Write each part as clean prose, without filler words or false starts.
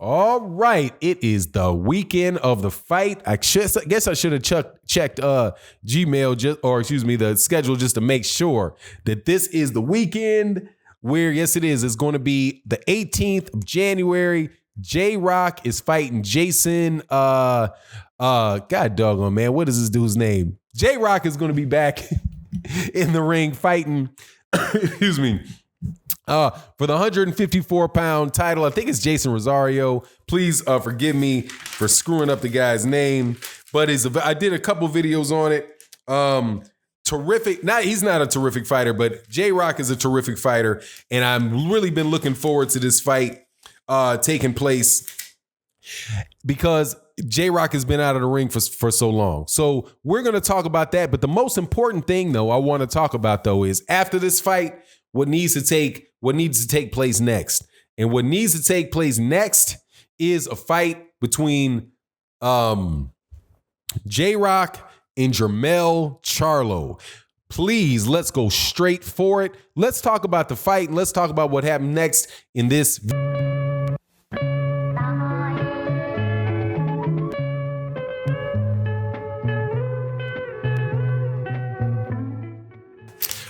All right, it is the weekend of the fight. I guess I should have checked Gmail the schedule just to make sure that this is the weekend where, yes, it is. It's going to be the 18th of January. J-Rock is fighting Jason. God doggone, man, what is this dude's name? J-Rock is going to be back in the ring fighting. Excuse me. For the 154-pound title. I think it's Jason Rosario. Please forgive me for screwing up the guy's name. But I did a couple videos on it. Terrific. He's not a terrific fighter, but J-Rock is a terrific fighter. And I've really been looking forward to this fight taking place because J-Rock has been out of the ring for so long. So we're going to talk about that. But the most important thing, though, I want to talk about, though, is after this fight, what needs to take place next. And what needs to take place next is a fight between J-Rock and Jermell Charlo. Please, let's go straight for it. Let's talk about the fight and let's talk about what happened next in this video.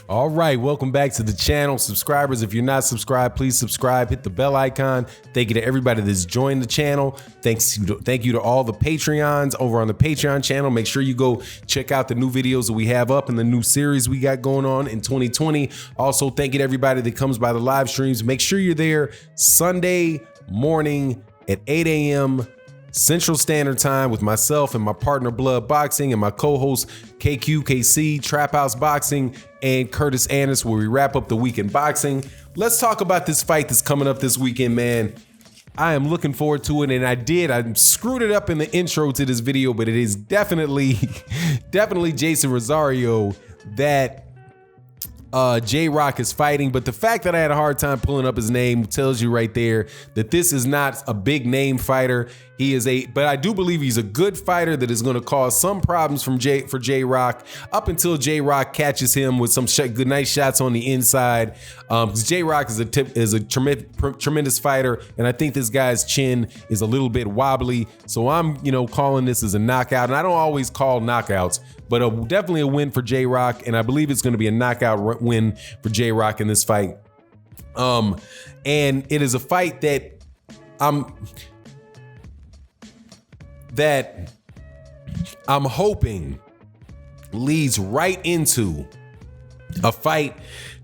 All right, welcome back to the channel. Subscribers, if you're not subscribed, please subscribe, hit the bell icon. Thank you to everybody that's joined the channel. Thank you to all the Patreons over on the Patreon channel. Make sure you go check out the new videos that we have up and the new series we got going on in 2020. Also, thank you to everybody that comes by the live streams. Make sure you're there Sunday morning at 8 a.m. Central Standard Time with myself and my partner Blood Boxing and my co-host KQKC Trap House Boxing and Curtis Anderson, where we wrap up the weekend boxing. Let's talk about this fight that's coming up this weekend, man. I am looking forward to it, and I screwed it up in the intro to this video, but it is definitely Jason Rosario that J-Rock is fighting. But the fact that I had a hard time pulling up his name tells you right there that this is not a big name fighter. But I do believe he's a good fighter that is going to cause some problems for J-Rock up until J-Rock catches him with some nice shots on the inside. J-Rock is a tremendous fighter, and I think this guy's chin is a little bit wobbly. So I'm, calling this as a knockout, and I don't always call knockouts, but definitely a win for J-Rock, and I believe it's going to be a knockout win for J-Rock in this fight. And it is a fight that I'm hoping leads right into a fight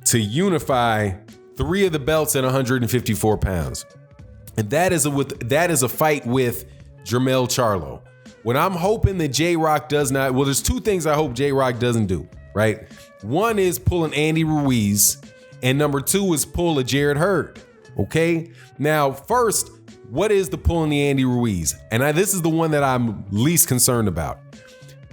to unify 3 of the belts at 154 pounds. And that is a fight with Jermell Charlo. What I'm hoping that J-Rock does not, well, there's 2 things I hope J-Rock doesn't do, right? One is pull an Andy Ruiz, and number 2 is pull a Jarrett Hurd, okay? Now, first, what is the pull in the Andy Ruiz? And this is the one that I'm least concerned about.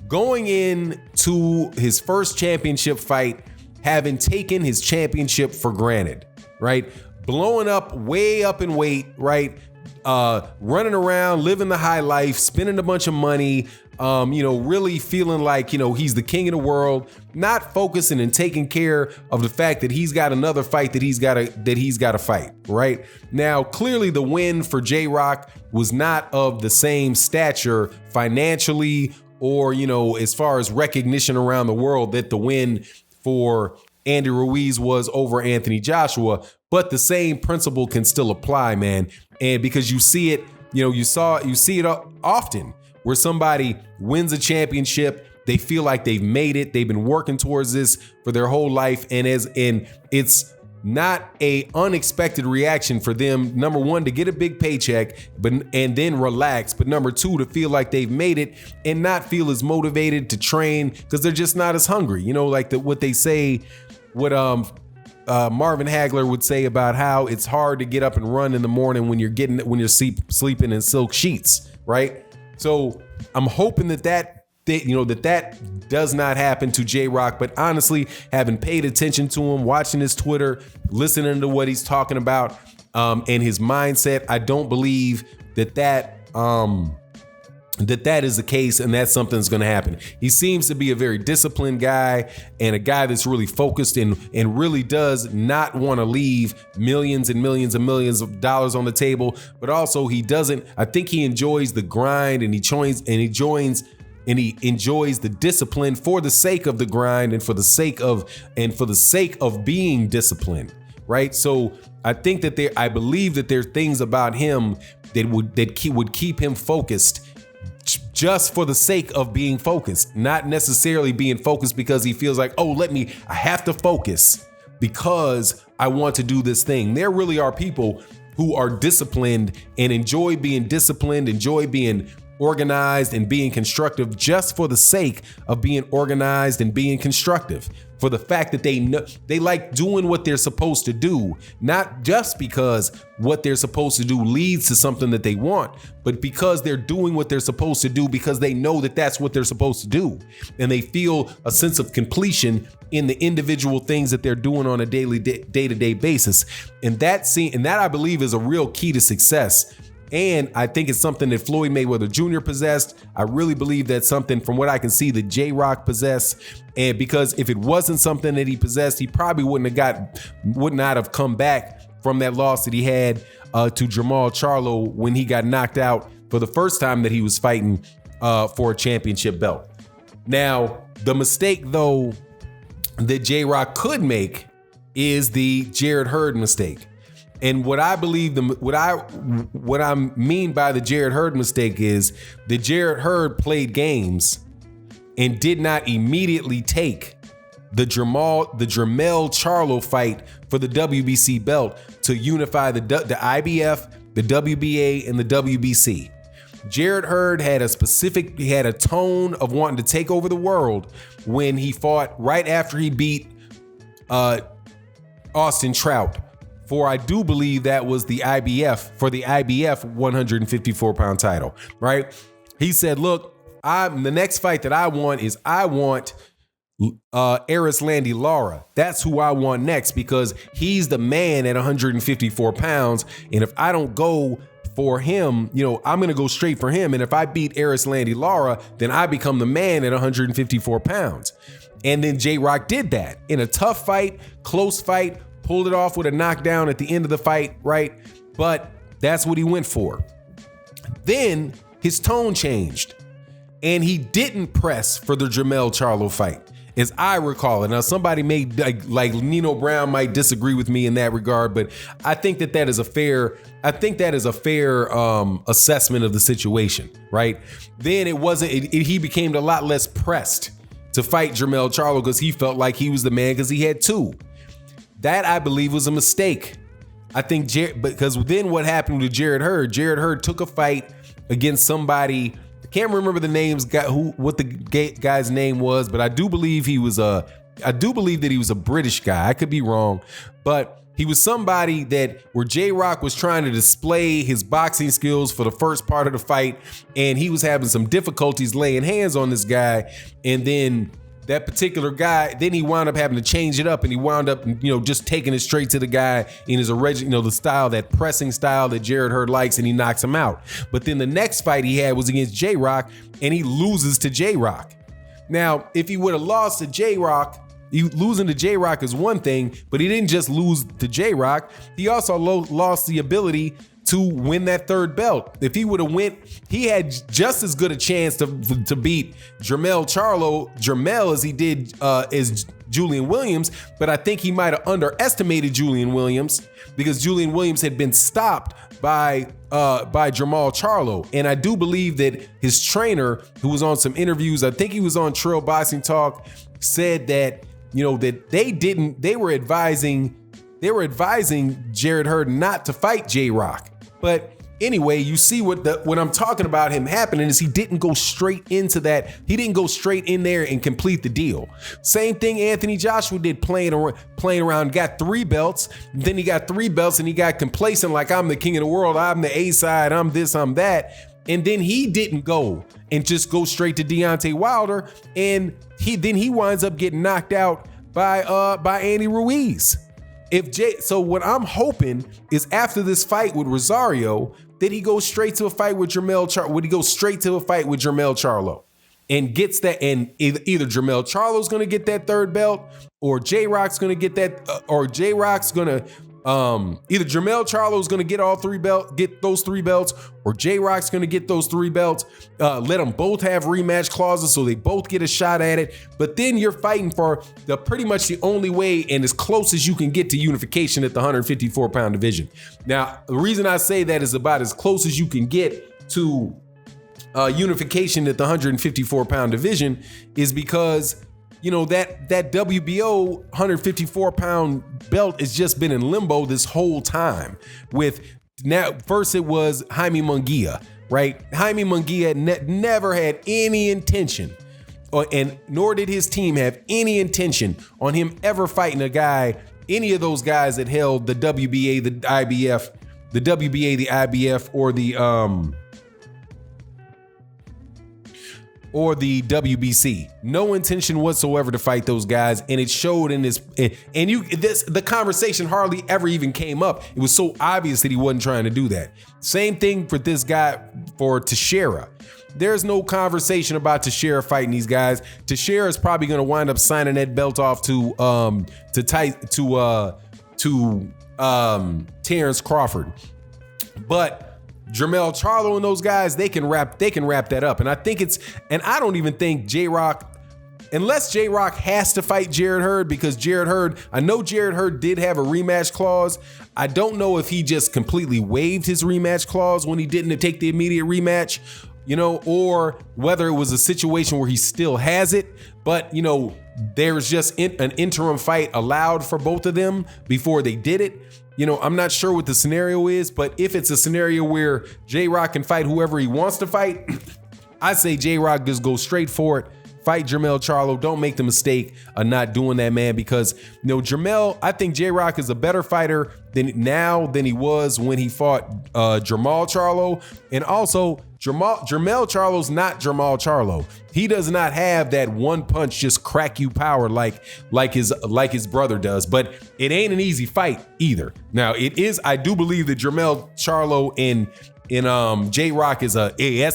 Going into his first championship fight, having taken his championship for granted, right? Blowing up way up in weight, right? Running around, living the high life, spending a bunch of money, really feeling like, he's the king of the world, not focusing and taking care of the fact that he's got another fight that he's got to fight, right? Now, clearly the win for J-Rock was not of the same stature financially or, as far as recognition around the world that the win for Andy Ruiz was over Anthony Joshua, but the same principle can still apply, man. And because you see it, you see it often where somebody wins a championship, they feel like they've made it, they've been working towards this for their whole life, and it's not a unexpected reaction for them, number 1, to get a big paycheck, and then relax, but number 2, to feel like they've made it and not feel as motivated to train because they're just not as hungry. What they say, what Marvin Hagler would say about how it's hard to get up and run in the morning when you're sleeping in silk sheets, right? So I'm hoping that does not happen to J-Rock, but honestly, having paid attention to him, watching his Twitter, listening to what he's talking about, and his mindset, I don't believe that that is the case, and that's something that's going to happen. He seems to be a very disciplined guy and a guy that's really focused and really does not want to leave millions and millions and millions of dollars on the table. But also I think he enjoys the grind, and he enjoys the discipline for the sake of the grind and for the sake of being disciplined. Right. So I believe that there are things about him that would keep him focused just for the sake of being focused, not necessarily being focused because he feels like, I have to focus because I want to do this thing. There really are people who are disciplined and enjoy being disciplined, enjoy being organized and being constructive just for the sake of being organized and being constructive. For the fact that they like doing what they're supposed to do, not just because what they're supposed to do leads to something that they want, but because they're doing what they're supposed to do because they know that that's what they're supposed to do. And they feel a sense of completion in the individual things that they're doing on a day-to-day basis. And that I believe is a real key to success. And I think it's something that Floyd Mayweather Jr. possessed. I really believe that's something, from what I can see, that J-Rock possessed. And because if it wasn't something that he possessed, he probably would not have come back from that loss that he had to Jermell Charlo when he got knocked out for the first time that he was fighting for a championship belt. Now, the mistake, though, that J-Rock could make is the Jarrett Hurd mistake. And what I believe, what I mean by the Jarrett Hurd mistake is that Jarrett Hurd played games and did not immediately take the Jermell Charlo fight for the WBC belt to unify the IBF, the WBA, and the WBC. Jarrett Hurd had a tone of wanting to take over the world when he fought right after he beat Austin Trout. For I do believe that was the IBF 154-pound title, right? He said, look, the next fight that I want Erislandy Lara. That's who I want next because he's the man at 154 pounds. And if I don't go for him, I'm going to go straight for him. And if I beat Erislandy Lara, then I become the man at 154 pounds. And then J-Rock did that in a tough fight, close fight, pulled it off with a knockdown at the end of the fight, right? But that's what he went for. Then his tone changed and he didn't press for the Jermell Charlo fight, as I recall it. Now, somebody may like Nino Brown might disagree with me in that regard, but I think that is a fair assessment of the situation, right? Then he became a lot less pressed to fight Jermell Charlo because he felt like he was the man because he had two. That, I believe, was a mistake. I think because then what happened to Jarrett Hurd? Jarrett Hurd took a fight against somebody. I can't remember the names, what the guy's name was, but I do believe that he was a British guy. I could be wrong, but he was somebody where J-Rock was trying to display his boxing skills for the first part of the fight, and he was having some difficulties laying hands on this guy, and then that particular guy, then he wound up having to change it up, and he wound up, just taking it straight to the guy in his original, the style, that pressing style that Jarrett Hurd likes, and he knocks him out. But then the next fight he had was against J-Rock, and he loses to J-Rock. Now, if he would have lost to J-Rock, losing to J-Rock is one thing, but he didn't just lose to J-Rock. He also lost the ability to win that third belt. If he would have he had just as good a chance to beat Jermell as he did as Julian Williams, but I think he might have underestimated Julian Williams because Julian Williams had been stopped by Jermell Charlo. And I do believe that his trainer, who was on some interviews, I think he was on Trail Boxing Talk, said that that they were advising Jarrett Hurd not to fight J-Rock. But anyway, you see what I'm talking about him happening is he didn't go straight into that. He didn't go straight in there and complete the deal. Same thing Anthony Joshua did, playing around, got 3 belts. Then he got 3 belts and he got complacent like I'm the king of the world. I'm the A-side. I'm this, I'm that. And then he didn't go and just go straight to Deontay Wilder. And he winds up getting knocked out by Andy Ruiz. So what I'm hoping is after this fight with Rosario, that he goes straight to a fight with Jermell. Would he go straight to a fight with Jermell Charlo and gets that? And either Jermell Charlo's going to get that third belt, or J-Rock's going to get that, or J-Rock's going to. Either Jermell Charlo's going to get those 3 belts, or J-Rock's going to get those 3 belts. Let them both have rematch clauses so they both get a shot at it. But then you're fighting for pretty much the only way and as close as you can get to unification at the 154-pound division. Now, the reason I say that is about as close as you can get to unification at the 154-pound division is because that WBO 154-pound belt has just been in limbo this whole time. First it was Jaime Munguia, right? Jaime Munguia never had any intention, and nor did his team have any intention on him ever fighting any of those guys that held the WBA, the IBF, the WBA, the IBF, or the WBC. No intention whatsoever to fight those guys, and it showed in this. The conversation hardly ever even came up. It was so obvious that he wasn't trying to do that. Same thing for this guy, for Teixeira. There's no conversation about Teixeira fighting these guys. Teixeira is probably going to wind up signing that belt off to Terrence Crawford, but Jermell Charlo and those guys, they can wrap that up. And I don't even think J-Rock, unless J-Rock has to fight Jarrett Hurd, because I know Jarrett Hurd did have a rematch clause. I don't know if he just completely waived his rematch clause when he didn't take the immediate rematch, or whether it was a situation where he still has it. But, there's just an interim fight allowed for both of them before they did it. I'm not sure what the scenario is, but if it's a scenario where J-Rock can fight whoever he wants to fight, I say J-Rock just go straight for it. Fight Jermell Charlo. Don't make the mistake of not doing that, man, because Jermell, I think J-Rock is a better fighter than he was when he fought Jermell Charlo. And also, Jermell Charlo's not Jermell Charlo. He does not have that one punch just crack you power like his brother does. But it ain't an easy fight either. Now it is. I do believe that Jermell Charlo and J-Rock that's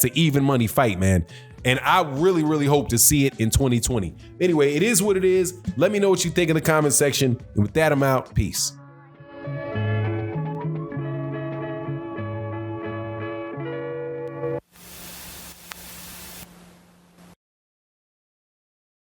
an even money fight, man. And I really, really hope to see it in 2020. Anyway, it is what it is. Let me know what you think in the comment section. And with that, I'm out. Peace.